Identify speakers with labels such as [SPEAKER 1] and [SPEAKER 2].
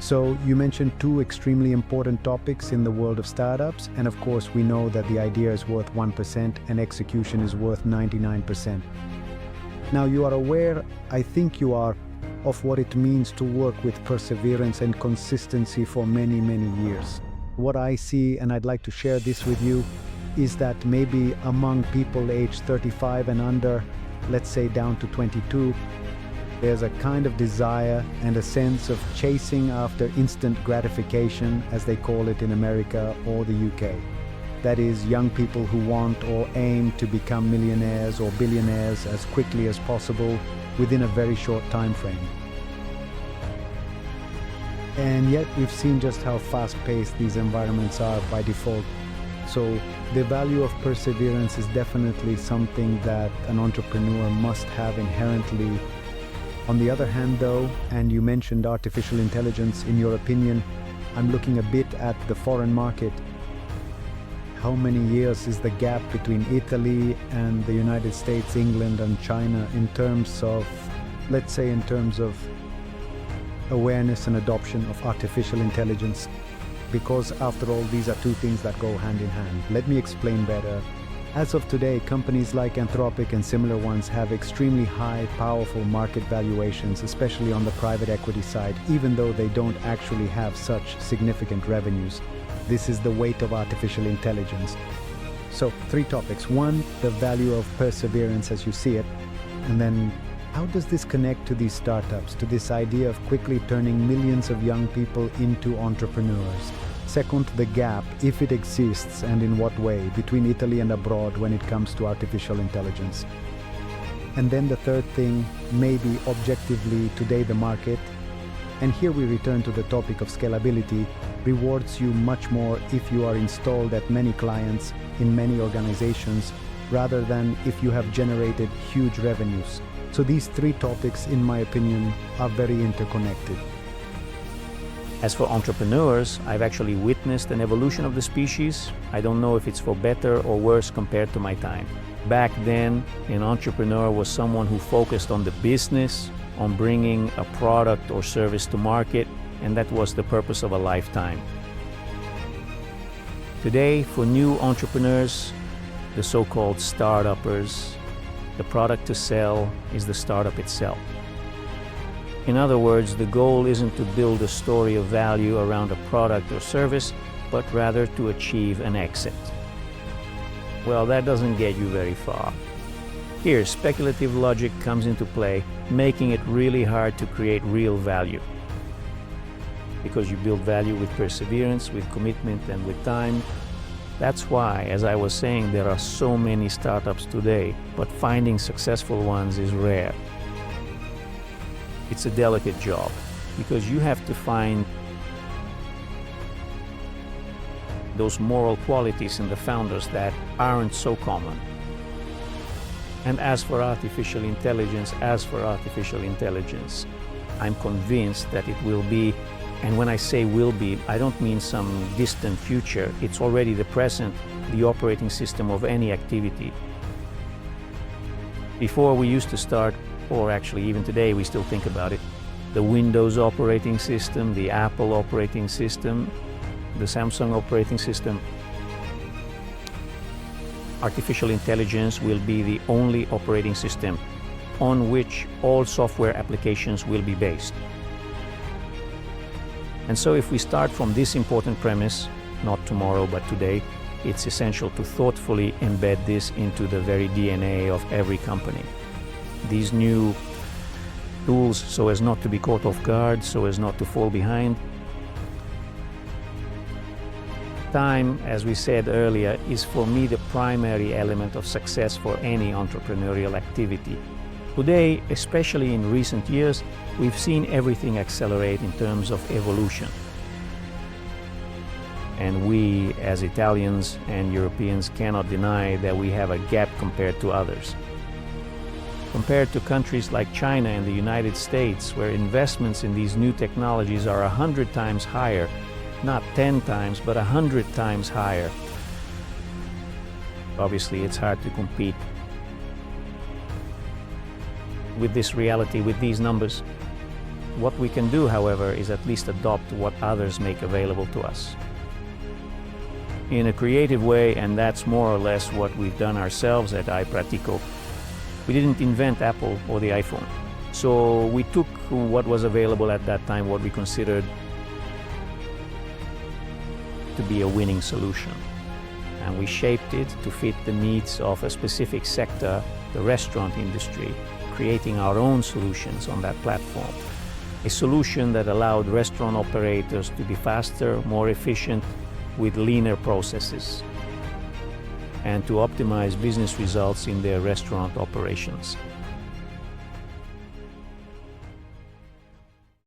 [SPEAKER 1] So you mentioned two extremely important topics in the world of startups, and of course we know that the idea is worth 1% and execution is worth 99%. Now you are aware, I think you are, of what it means to work with perseverance and consistency for many, many years. What I see, and I'd like to share this with you, is that maybe among people aged 35 and under, let's say down to 22, there's a kind of desire and a sense of chasing after instant gratification, as they call it in America or the UK. That is, young people who want or aim to become millionaires or billionaires as quickly as possible within a very short time frame. And yet we've seen just how fast-paced these environments are by default. So the value of perseverance is definitely something that an entrepreneur must have inherently. On the other hand though, and you mentioned artificial intelligence, in your opinion, I'm looking a bit at the foreign market. How many years is the gap between Italy and the United States, England and China in terms of, let's say in terms of awareness and adoption of artificial intelligence? Because after all, these are two things that go hand in hand. Let me explain better. As of today, companies like Anthropic and similar ones have extremely high, powerful market valuations, especially on the private equity side, even though they don't actually have such significant revenues. This is the weight of artificial intelligence. So, three topics. One, the value of perseverance as you see it. And then, how does this connect to these startups, to this idea of quickly turning millions of young people into entrepreneurs? Second, the gap, if it exists and in what way, between Italy and abroad when it comes to artificial intelligence. And then the third thing, maybe objectively today the market, and here we return to the topic of scalability, rewards you much more if you are installed at many clients in many organizations rather than if you have generated huge revenues. So these three topics, in my opinion, are very interconnected.
[SPEAKER 2] As for entrepreneurs, I've actually witnessed an evolution of the species. I don't know if it's for better or worse compared to my time. Back then, an entrepreneur was someone who focused on the business, on bringing a product or service to market, and that was the purpose of a lifetime. Today, for new entrepreneurs, the so-called startuppers, the product to sell is the startup itself. In other words, the goal isn't to build a story of value around a product or service, but rather to achieve an exit. Well, that doesn't get you very far. Here, speculative logic comes into play, making it really hard to create real value. Because you build value with perseverance, with commitment, and with time. That's why, as I was saying, there are so many startups today, but finding successful ones is rare. It's a delicate job, because you have to find those moral qualities in the founders that aren't so common. And as for artificial intelligence, I'm convinced that it will be, and when I say will be, I don't mean some distant future. It's already the present, the operating system of any activity. Before we used to start, or actually even today we still think about it, the Windows operating system, the Apple operating system, the Samsung operating system. Artificial intelligence will be the only operating system on which all software applications will be based. And so if we start from this important premise, not tomorrow but today, it's essential to thoughtfully embed this into the very DNA of every company. These new tools, so as not to be caught off guard, so as not to fall behind. Time, as we said earlier, is for me the primary element of success for any entrepreneurial activity. Today, especially in recent years, we've seen everything accelerate in terms of evolution. And we, as Italians and Europeans, cannot deny that we have a gap compared to others. Compared to countries like China and the United States, where investments in these new technologies are 100 times higher, not 10 times, but 100 times higher. Obviously, it's hard to compete with this reality, with these numbers. What we can do, however, is at least adopt what others make available to us in a creative way, and that's more or less what we've done ourselves at iPratico. We didn't invent Apple or the iPhone. So we took what was available at that time, what we considered to be a winning solution, and we shaped it to fit the needs of a specific sector, the restaurant industry, creating our own solutions on that platform. A solution that allowed restaurant operators to be faster, more efficient, with leaner processes, and to optimize business results in their restaurant operations.